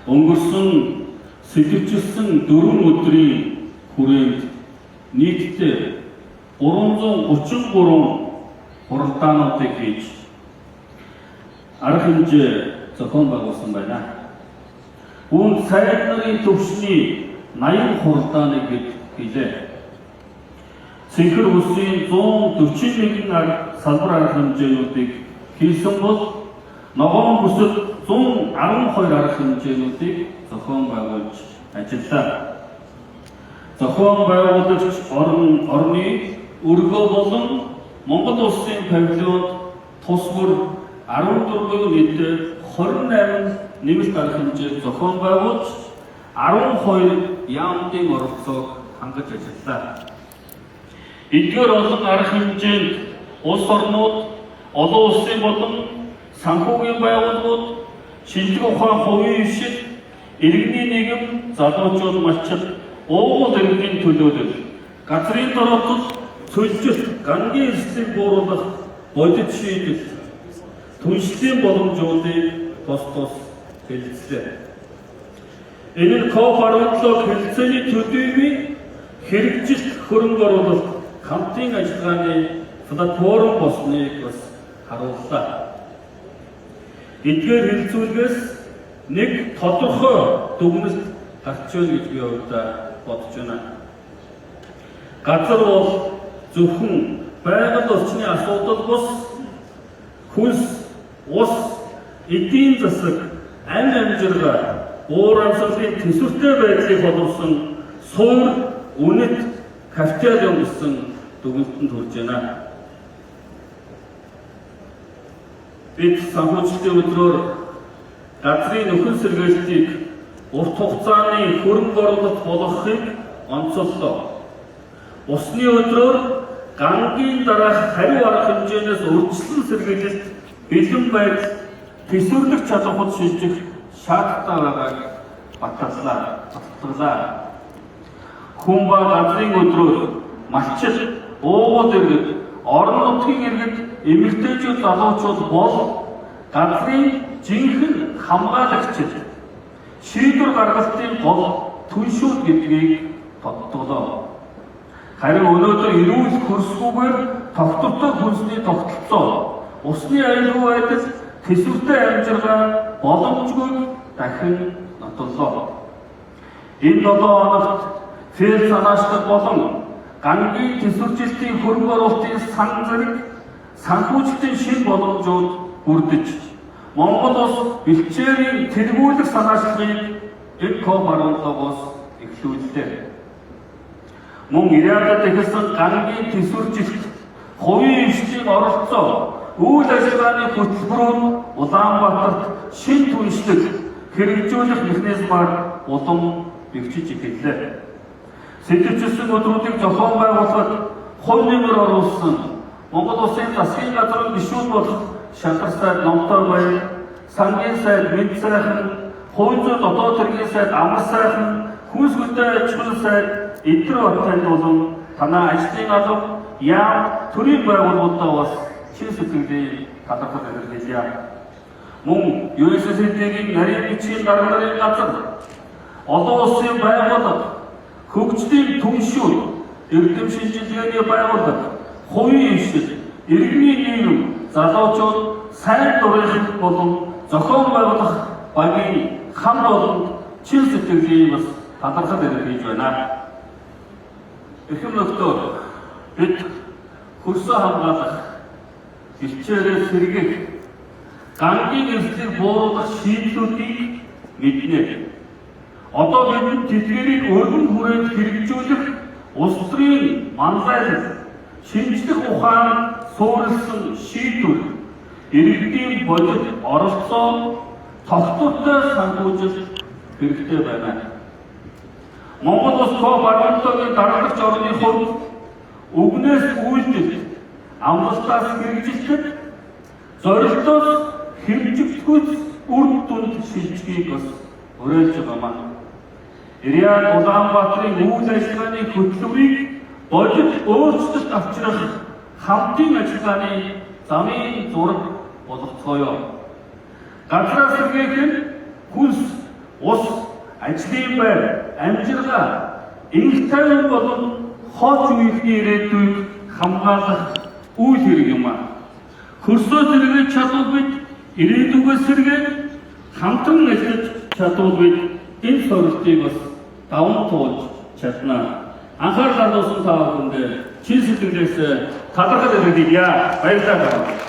өнгөрсөн сэтгүүлсэн 4 өдрийн хүрээнд нийтдээ 333 хуралдаануудыг хийж арга хэмжээ зохион байгуулсан байна. Үүнд сайд нарын төвшний 80 хуралдааныг хийлээ. Цэнхэр улсын 141 салбар арга хэмжээнүүдийг хийсэн бол ногоон бүсэд 112 арга хэмжээнүүдийг зохион байгуулж ажиллаа. Зохион байгуулагч орны өргөө болон Монгол улсын павильонд тус бүр 14 нийтдээ 28 нэмэлт арга хэмжээг зохион байгуулж 12 яамдын оролцоог хангаж ажиллаа. Эдгээр олон арга хэмжээнд улс орнууд, олон улсын болон санхүүгийн байгууллагууд, шинжлэх ухаан хувийн хвшил, иргэний нийгэм, залуучууд малчид уугуул иргэний төлөөлөл, газрын дороотлол, цөлжилт, гангийн эрсдлийг бууруулах бодит шийдэл, түншлэлийн боломжуудыг тус хэлэлцлээ. Энэ нь COP17 хэлэлцээний төдийгүй хэрэгжилт хөрөнгө оруулалт хамтын ажиллагааны платформ болсныг бас харууллаа. Эдгээр хэлэлцүүлгээс нэг тодорхой дүгнэлт гарч ирнэ гэж би өөртөө бодож байна. Газар бол зөвхөн байгаль орчны асуудал бус хүнс, ус, эдийн засаг, амь амжиргаа, уур амьсгалын төсөвтэй байдлыг боловсон суур, үнэт, капитализм гэсэн дүгнэлтэнд хүрч байна. Бид санхүүжилтийн өдрөөр газрын нөхөн сэргээлтийг урт хугацааны хөрөнгө оруулалт болгохыг онцоллоо. Усны өдрөөр гангийн дараах хариу арга хэмжээнээс урьдчилан сэргээлэлт бэлэн байдал төсвөрлөх чадварт шилжих шаардлагатай байгааг баталгаалаа. Хүн ба газрын өдрөөр малчид, уугуул иргэд, орон нутгийн иргэд, эмэгтэйчүүд, залуучууд бол газрын жинхэнэ хамгаалагчид, шийдвэр гаргалтын гол түншүүд гэдгийг тодтоглоо. Харин өнөөдөр эрүүл хөрсгүйгээр тогтвортой хүнсний тогтолцоо, усны аюулгүй байдал, төсөвтэй амжиргаа боломжгүй дахин нотоллоо. Энэ 7 хоногт фэл санаачлаг болон гангийн төсөвжилтийн хөрөнгө оруулалтын сан зэрэг санхүүжилтийн шин боломжууд бүрдэж Монгол улс бэлчээрийн тэргүүлэх санаачлагыг энэ COP17-оос эхлүүллээ. Мөн Иракад эхэлсэн гангийн төсвөржилт, хувийн хвшлийн оролцоо, үйл ажиллагааны хөтөлбөрөөр Улаанбаатарт шин түншлэл хэрэгжүүлэх механизмаар улам бэвжиж эхэллээ. Сэтгүүлсэн өдрүүдийг зохион байгуулахад хувь нэмэр оруулсан Монгол улсын засгийн газрын гишүүн болох Шантар сайд Номтой баяр, сангийн сайд Мэд сайхан, хувийн зүйн дотоод хэргийн сайд Амар сайхан, хүнс хөдөө аж ахуйн сайд Эдгээр баталд болон танаа ажлын алба, яам, төрийн байгууллагуудаа бас чин сэтгэлийг талархаж илэрхийлье. Мөн USSD-ийн нарийн бичгийн даргаарын газар, олон улсын байгууллага, хөгжлийн түншүүд, эрдэм шинжилгээний байгууллага, хувийн хвшил, иргэний нийгэм, залуучууд сайн дурын болон зохион байгуулах багийн хамт олонд чин сэтгэлийг бас талархаж илэрхийлж байна. Эхэм нөхдөд бид хөрсөө хамгаалах, бэлчээрээ сэргээх, гангийн эрсдлийг бууруулах шийдлүүдийг мэднэ. Одоо бид тэдгээрийг өргөн хүрээнд хэрэгжүүлэх улс төрийн манлайлал, шинжлэх ухаан суурилсан шийдвэр, иргэдийн бодит оролцоо, тогтвортой санхүүжилт хэрэгтэй байна. Монгол улс COP17-гийн дараалагч орны хувьд үгнээс үйлдэл, амлалтаас хэрэгжилтэд зорилтоос хэмжигдэхүйц үр дүнд шилжихийг бас уриалж байгаа. Ирээд Улаанбаатарын үйл ажиллагааны хөтөлбөрийг бодит өөрчлөлт авчрах хамтын ажиллагааны замын зураг болгоцгоё. Газраас сэргээх нь хүнс, ус, ажлын байр, амжилгаа, энх тайван болон хооч үеийнхний ирээдүйг хамгаалах үйл хэрэг юм аа. Хөрсөө сэргээж чадвал бид ирээдүгээс сэргээд хамтран ажиллаж чадвал бид энэ сорилтыг бас даван туулж чадна. Анхаарал хандуулсан та бүхэнд чин сэтгэлээс талархал илэрхийлье. Баярлалаа.